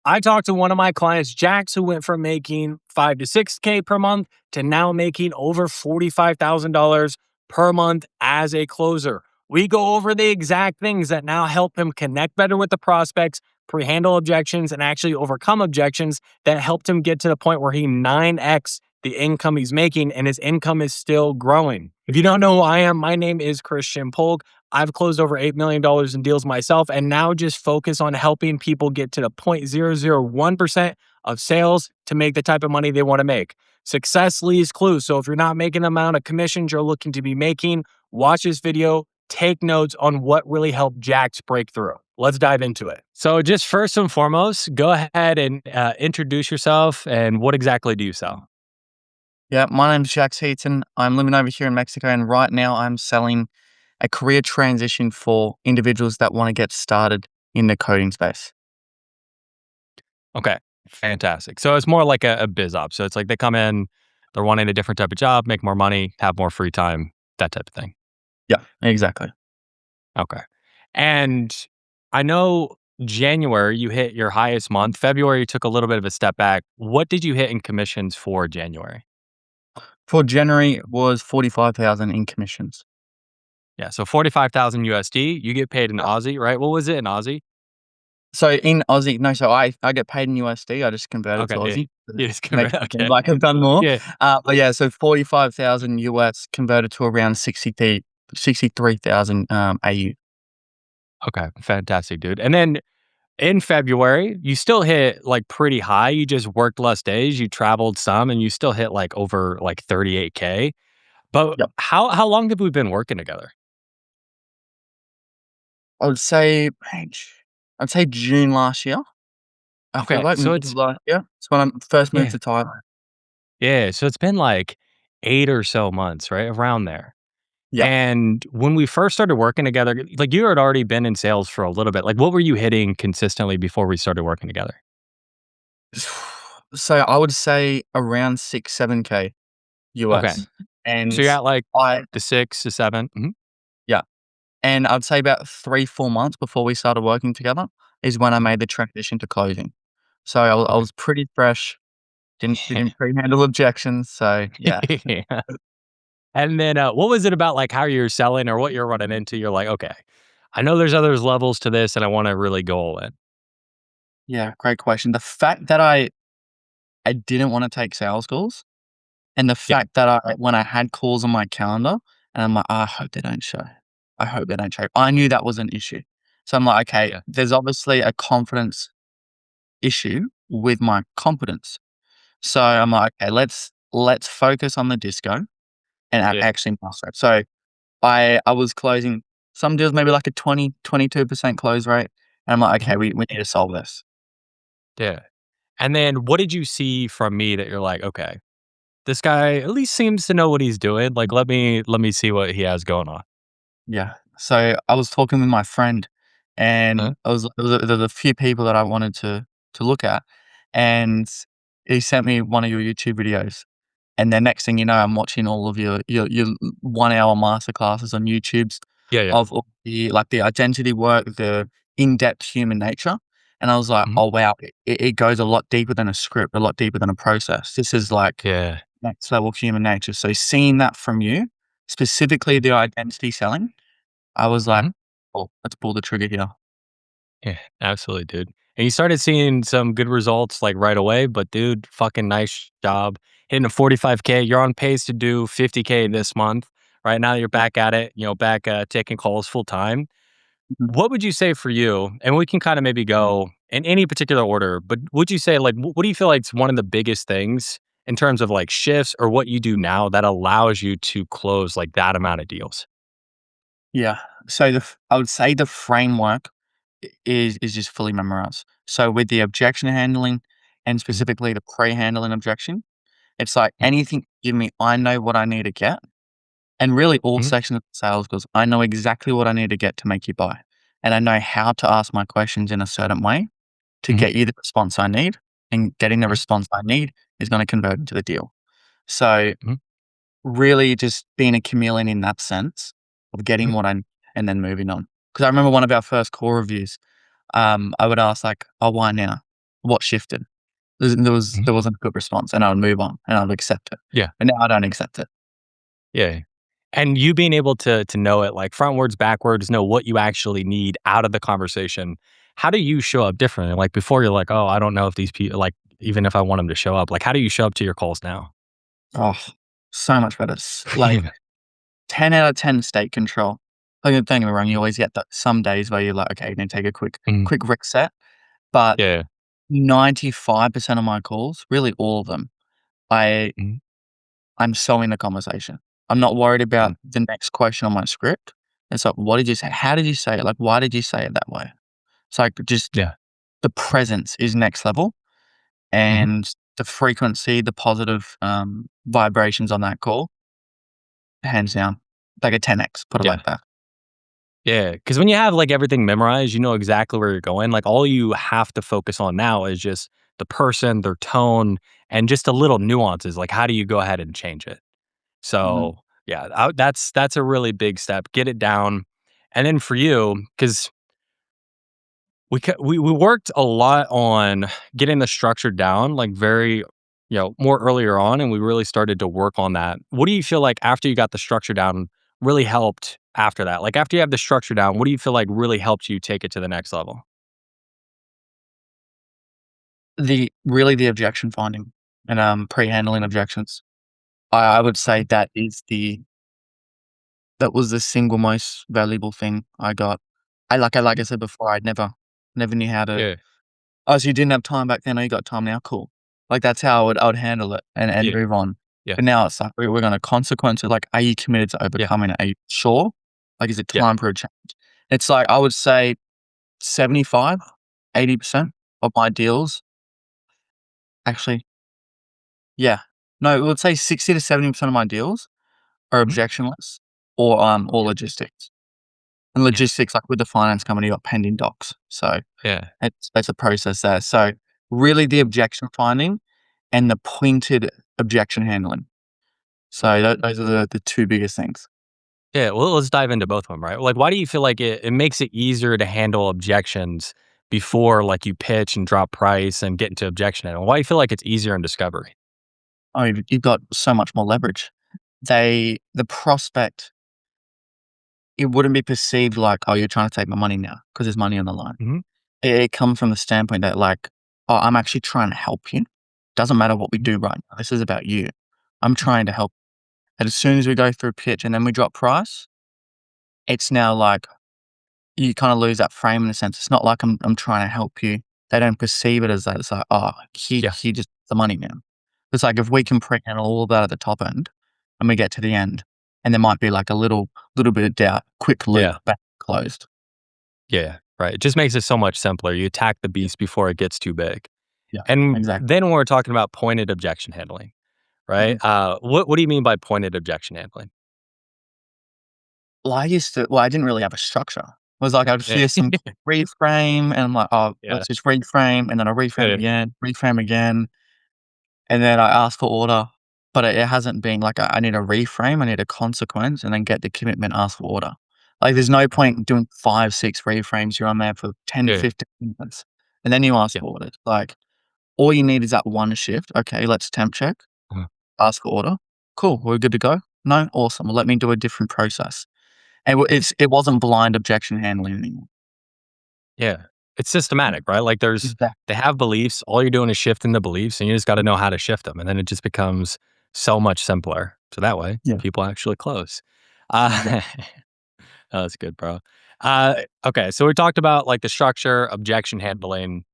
I talked to one of my clients, Jax, who went from making 5 to 6K per month to now making over $45,000 per month as a closer. We go over the exact things that now help him connect better with the prospects, pre-handle objections, and actually overcome objections that helped him get to the point where he 9x the income he's making, and his income is still growing. If you don't know who I am, my name is Christian Polk. I've closed over $8 million in deals myself and now just focus on helping people get to the 0.001% of sales to make the type of money they want to make. Success leaves clues. So if you're not making the amount of commissions you're looking to be making, watch this video, take notes on what really helped Jax break through. Let's dive into it. So just first and foremost, go ahead and introduce yourself and what exactly do you sell? Yeah, my name's Jax Heaton. I'm living over here in Mexico, and right now I'm selling a career transition for individuals that want to get started in the coding space. Okay, fantastic. So it's more like a biz op. So it's like they come in, they're wanting a different type of job, make more money, have more free time, that type of thing. Yeah, exactly. Okay. And I know January you hit your highest month. February you took a little bit of a step back. What did you hit in commissions for January? For January, it was 45,000 in commissions. Yeah, so 45,000 USD. You get paid in Yeah. Aussie, right? What was it in Aussie? So in Aussie, no, so I get paid in USD. I just converted to Okay, yeah. Aussie. You just Make convert. it seem Okay. like I've done more. Yeah. But yeah, so 45,000 US converted to around 63,000 AU. Okay. Fantastic, dude. And then in February, you still hit like pretty high. You just worked less days, you traveled some, and you still hit like over like 38K. But Yep. how long have we been working together? I would say, I'd say June last year. I feel Okay, like so middle it's of last year. It's when I first moved yeah, to Thailand. yeah. So it's been like 8 or so months, right? Around there. Yeah. And when we first started working together, like you had already been in sales for a little bit. Like what were you hitting consistently before we started working together? So I would say around 6, 7K Okay. US. So And you're at like I the 6 to 7. yeah, and I'd say about 3, 4 months before we started working together is when I Mhm. made the transition to closing. So I Okay. was pretty fresh, didn't pre-handle objections, so yeah. Yeah. And then, what was it about, like, how you're selling or what you're running into? You're like, "Okay, I know there's others levels to this, and I wanna really go all in." Yeah, great question. The fact that I didn't wanna take sales calls, and the Yeah, fact that when I had calls on my calendar, and I'm like, "Oh, I hope they don't show. I hope they don't show." I knew that was an issue. So I'm like, "Okay, yeah. there's obviously a confidence issue with my competence." So I'm like, "Okay, let's focus on the disco and Yeah. actually master it." So I was closing some deals, maybe like a 22% close rate, and I'm like, Mhm. "Okay, we need to solve this." Yeah. And then what did you see from me that you're like, "Okay, this guy at least seems to know what he's doing, like, let me see what he has going on." Yeah. So I was talking with my friend, Huh? and there was a few people that I wanted to look at, and he sent me one of your YouTube videos, and then next thing you know, I'm watching all of your 1 hour masterclasses on YouTube's Yeah, yeah. of all the identity work, the in-depth human nature, and I was like, Mhm. "Oh, wow, it goes a lot deeper than a script, a lot deeper than a process. This is like Yeah. next level human nature." So seeing that from you, specifically the identity selling, I was like, Mhm. "Oh, let's pull the trigger here." Yeah, absolutely, dude. And you started seeing some good results like right away, but dude, fucking nice job hitting a 45K. You're on pace to do 50K this month. Right now, you're Yeah. back at it, back taking calls full time. Mhm. What would you say for you? And we can kind of maybe go in any particular order, but would you say, like, what do you feel like is one of the biggest things in terms of like shifts or what you do now that allows you to close like that amount of deals? Yeah. So I would say the framework is just fully memorized. So with the objection handling and Mhm, specifically the pre-handling objection, it's like mhm, anything you give me, I know what I need to get. And really all mhm, sections of sales goes, I know exactly what I need to get to make you buy. And I know how to ask my questions in a certain way to mhm, get you the response I need. And getting the mhm, response I need is going to convert into the deal. So mhm, really just being a chameleon in that sense of getting mhm. what I need and then moving on. Because I remember one of our first core reviews, I would ask like, "Oh, why now?" what shifted? There Mhm. wasn't a good response, and I would move on, and I'd accept it. Yeah. And now I don't accept it. Yeah. And you being able to know it like frontwards, backwards, know what you actually need out of the conversation. How do you show up differently? Like before you're like, "Oh, I don't know if these people like even if I want them to show up." Like how do you show up to your calls now? Oh, so much better. Like 10 out of 10 state control. Like, don't get me wrong, you always get some days where you're like, "Okay, you need to take a Mhm. quick reset," but Yeah. 95% of my calls, really all of them, I Mhm. I'm selling the conversation. I'm not worried about Mhm. the next question on my script. It's like, "What did you say? How did you say it? Like, why did you say it that way?" It's like just Yeah. the presence is next level, Mhm. and the frequency, the positive, vibrations on that call, hands down, like a 10x, put it Yeah. like that. Yeah, because when you have, like, everything memorized, you know exactly where you're going, like, all you have to focus on now is just the person, their tone, and just the little nuances, like, how do you go ahead and change it? Mhm. So, yeah, that's a really big step, get it down, and then for you, because we worked a lot on getting the structure down, like, very, more earlier on, and we really started to work on that. What do you feel like after you got the structure down really helped after that? Like, after you have the structure down, what do you feel like really helped you take it to the next level? The objection finding and, pre-handling objections. I would say Mhm. that was the single most valuable thing I got. I Mhm. said before, I'd never knew how to, Yeah, "Oh, so you didn't have time back then, oh, you got time now? Cool." Like, that's how I would handle it and yeah, move on. yeah, But now it's like, we're gonna consequence it, like, are you committed to yeah, overcoming it? Are you sure? Like, is it yeah. time for a change? It's like, I would say 75, 80% of my deals actually, yeah. No, I would say 60 to 70% of my deals are Mhm. objectionless or Yeah, logistics. And yeah, logistics, like with the finance company, you got pending docs. So yeah. it's a process there. So really the objection finding and the pointed objection handling. So those are the 2 biggest things. Yeah, well, let's dive into both of them, right? Like, why do you feel like it makes it easier to handle objections before, like, you pitch and drop price and get into objection handling? Why do you feel like it's easier in discovery? Oh, you've got so much more leverage. The prospect, it wouldn't be perceived like, "Oh, you're trying to take my money now because there's money on the line." Mhm, It comes from the standpoint that like, "Oh, I'm actually trying to help you. Doesn't matter what we mhm, do right now. This is about you. I'm mm, trying to help." And as soon as we go through pitch and then we drop price, it's now like you kinda lose that frame in a sense. It's not like I'm trying to help you. They don't perceive it as that. It's like, "Oh, yeah, he just the money now." It's like if we can pre-handle all of that at the top end and we get to the end, and there might be like a little bit of doubt, quick yeah, loop, back closed. yeah, right. It just makes it so much simpler. You attack the Yeah, beast before it gets too big. yeah, And exactly. then when we're talking about pointed objection handling, right? Mhm. What do you mean by pointed objection handling? Well, I didn't really have a structure. It was like I'd Yeah, hear some reframe and I'm like, "Oh, yeah, let's just reframe," and then I yeah, reframe again, and then I ask for order, but it hasn't been like I need a reframe, I need a consequence, and then get the commitment, ask for order. Like, there's no point in doing 5, 6 reframes, you're on there for 10, yeah, 15 minutes, and then you ask yeah. for orders. Like, all you need is that one shift. "Okay, let's temp check, Uh-huh. ask for order. Cool, we're good to go? No? Awesome. Well, let me do a different process." And it wasn't blind objection handling anymore. Yeah. It's Yeah. systematic, right? Like they Exactly. have beliefs. All you're doing is shifting the beliefs and you just got to Mhm. know how to shift them. And then it just becomes so much simpler. So that way Yeah, people actually close. Uh, exactly. Oh, that's good, bro. Uh, okay. So we talked about like the structure, objection handling.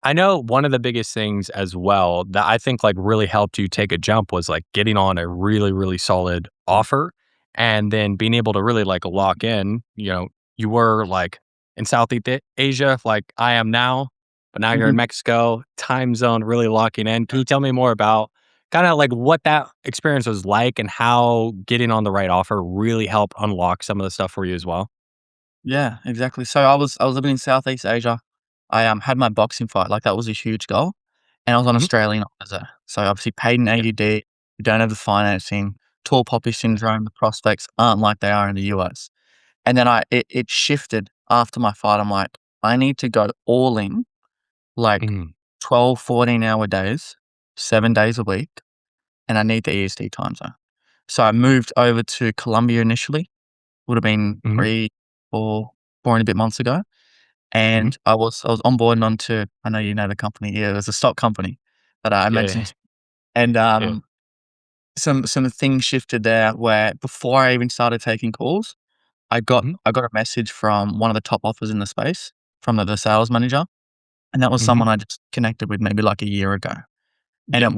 I know one of the biggest things as well that I think like really helped you take a jump was like getting on a really, really solid offer and then being able to really like lock in. You were like in Southeast Asia, like I am now, but now you're in Mhm. Mexico, time zone really locking in. Can you tell me more about kind of like what that experience was like and how getting on the right offer really helped unlock some of the stuff for you as well? Yeah, exactly. So I was living in Southeast Asia. I, had my boxing fight, like, that was a huge goal, and I was on Hmm. Australian visa. So, obviously paid in Yeah. AUD, we don't have the financing, tall poppy syndrome, the prospects aren't like they are in the US. And then it shifted after my fight. I'm like, "I need to go all in, like, Mhm. 12, 14-hour days, 7 days a week, and I need the EST time zone. So I moved over to Colombia initially, would have been Mhm. 3, 4, 4 and a bit months ago, Mhm. and I was onboarding onto, I know you know the company, yeah, it was a stock company that I Yeah, yeah, mentioned, and, yeah. some things shifted there where before I even started taking calls, Mhm. I got a message from one of the top offers in the space from the sales manager, and that was Mhm. someone I just connected with maybe like a year ago. And Yeah.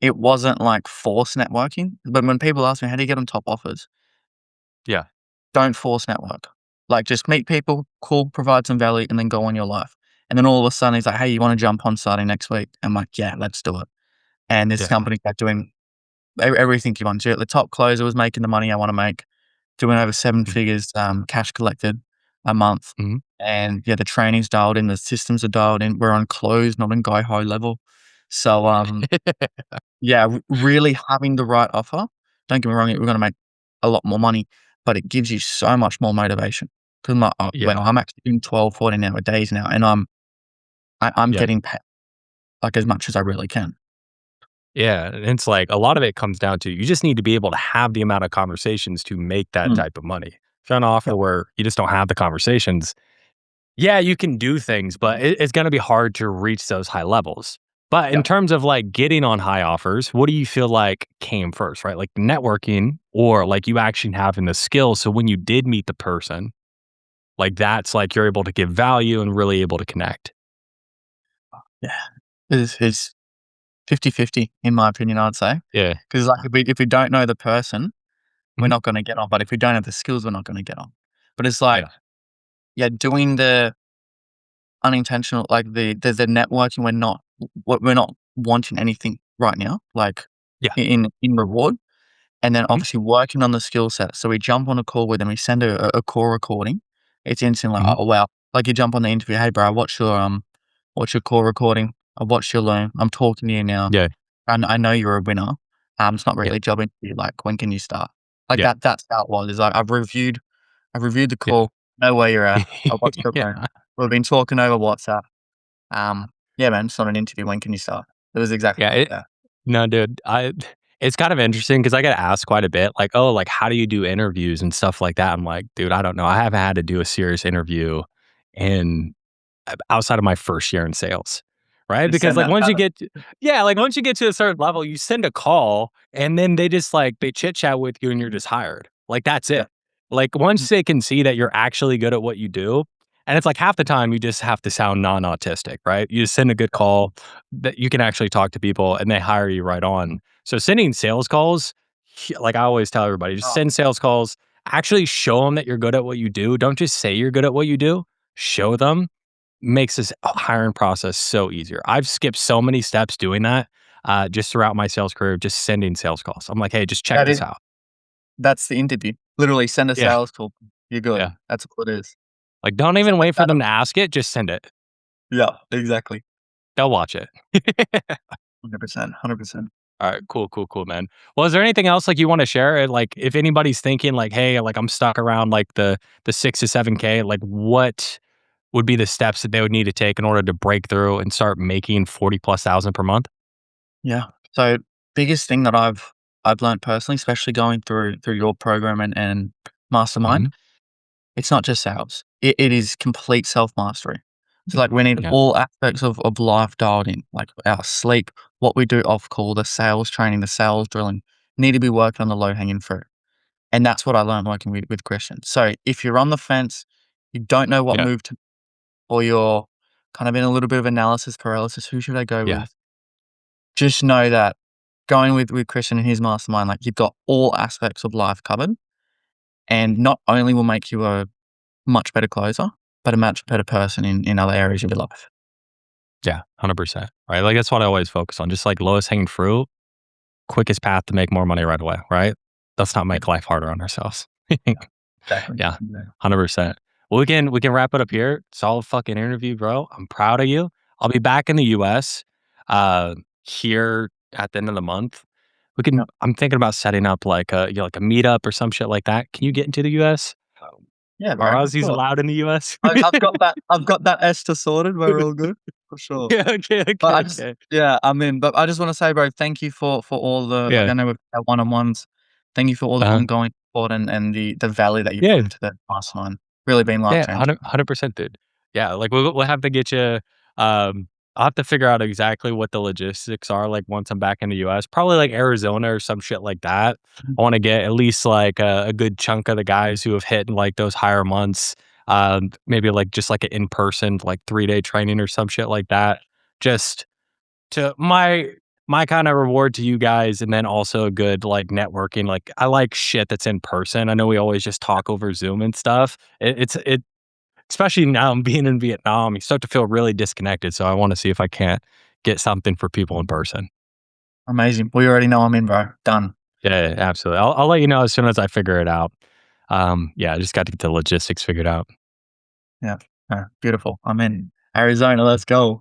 it wasn't like forced networking, but when people ask me, "How do you get on top offers?" Yeah. Don't force network. Like, just meet people, cool, provide some value, and then go on your life. And then all of a sudden, he's like, "Hey, you wanna jump on starting next week?" I'm like, "Yeah, let's do it." And this Yeah. company kept doing everything you want to. The top closer was making the money I wanna make, doing over 7 Mhm. figures, cash collected a month. Mhm. And, yeah, the training's dialed in, the systems are dialed in. We're on close, not on go high level. So, yeah, really having the right offer. Don't get me wrong, we're gonna make a lot more money, but it gives you so much more motivation. 'Cause I'm like, "Oh, Yeah. well, I'm actually doing 12, 14-hour days now, and I'm Yeah. getting paid, like, as much as I really can." Yeah, and it's like a lot of it comes down to you just need to be able to have the amount of conversations to make that Mm, type of money. If you're on an yeah, offer where you just don't have the conversations, yeah, you can do things, but it's going to be hard to reach those high levels. But yeah. in terms of like getting on high offers, what do you feel like came first, right? Like networking or like you actually having the skills. So when you did meet the person, like that's like you're able to give value and really able to connect. Yeah. It's 50/50 in my opinion, I'd say. Yeah. 'Cause, like, if we don't know the person, we're Mhm. not gonna get on, but if we don't have the skills, we're not gonna get on. But it's like, Yeah. yeah, doing the unintentional, like, the networking, we're not wanting anything right now, like, Yeah. in reward, and then Mhm. obviously working on the skill set. So we jump on a call with them, we send a call recording. It's instantly like, Mhm. "Oh, wow." Like, you jump on the interview, "Hey, bro, what's your call recording? I watched your learn. I'm talking to you now. Yeah. I know you're a winner. It's not Yeah. really a job interview, like, when can you start?" Like, Yeah. that's how it was. Is like, I've reviewed the Yeah. call, know where you're at. I watched your learn. Yeah. We've been talking over WhatsApp. Yeah, man, it's not an interview. When can you start? It was exactly Yeah, like that. no, dude, it's kind of interesting because I get asked quite a bit, like, "Oh, like, how do you do interviews and stuff like that?" I'm like, "Dude, I don't know. I haven't had to do a serious interview in outside of my first year in sales, right? Just Because send like that once you talent. get yeah, like once you get to a certain level, you send a call and then they just like they chit chat with you and you're just hired. Like that's Yeah. it. Like Mm, once they can see that you're actually good at what you do, and it's like half the time you just have to sound non-autistic, right? You just send a good yeah. call that you can actually talk to people and they hire you right on. So sending sales calls, like I always tell everybody, just Oh, send sales calls. Actually show them that you're good at what you do. Don't just say you're good at what you do. Show them makes this hiring process so easier. I've skipped so many steps doing that, just throughout my sales career, just sending sales calls. I'm like, "Hey, just check that this is out." that's the interview. Literally send a Yeah, sales call. You're good. yeah. That's all it is. Like, don't Send even a wait for setup. them to ask it, just send it. Yeah, exactly. They'll watch it. 100%, 100%. Alright, cool, cool, cool, man. Well, is there anything else, like, you wanna share? Like, if anybody's thinking, like, "Hey, like, I'm stuck around, like, the 6 to 7K," like, what would be the steps that they would need to take in order to break through and start making 40 plus thousand per month? Yeah. So, biggest thing that I've learned personally, especially going through your program and mastermind, Mhm. it's not just sales. It is complete self-mastery. So, like, we need Yeah, all aspects of life dialed in, like our sleep, what we do off call, the sales training, the sales drilling, need to be working on the low-hanging fruit. And that's what I learned working with Christian. So if you're on the fence, you don't know what yeah, move to, or you're kind of in a little bit of analysis paralysis, who should I go yeah, with? Just know that going with Christian and his mastermind, like, you've got all aspects of life covered, and not only will make you a much better closer, but a much better person in other areas of your life. yeah, 100%, right? Like, that's what I always focus on, just, like, lowest hanging fruit, quickest path to make more money right away, right? Let's not Yeah, make life harder on ourselves. yeah, exactly. Yeah, Yeah. 100%. Well, we can wrap it up here. Solid fucking interview, bro. I'm proud of you. I'll be back in the US, uh, here at the end of the month. Yeah. I'm thinking about setting up like a, like a meetup or some shit like that. Can you get into the US? Yeah, Are bro, of Aussies course. allowed in the US? I've got that ESTA sorted, we're all good. for sure. Yeah, okay, But okay, I just okay. yeah, I'm in. But I just wanna say, bro, thank you for all the like, Yeah. I know we've had one-on-ones. Thank you for all the Uh-huh. ongoing support and the value that you put Yeah. into the mastermind. Really been life Yeah, changing. 100%, dude. Yeah, like, we'll have to get you, I'll have to figure out exactly what the logistics are, like, once I'm back in the US, probably, like, Arizona or some shit like that. I wanna get at least, like, a good chunk of the guys who have hit in, like, those higher months, maybe, like, just, like, an in-person, like, 3-day training or some shit like that. Just to my kinda reward to you guys, and then also a good, like, networking, like, I like shit that's in person. I know we always just talk over Zoom and stuff. It especially now I'm being in Vietnam, you start to feel really disconnected, so I wanna see if I can't get something for people in person. Amazing. We already know I'm in, bro. Done. Yeah, yeah, absolutely. I'll let you know as soon as I figure it out. Yeah, I just got to get the logistics figured out. Yeah. Beautiful. I'm in. Arizona, let's go.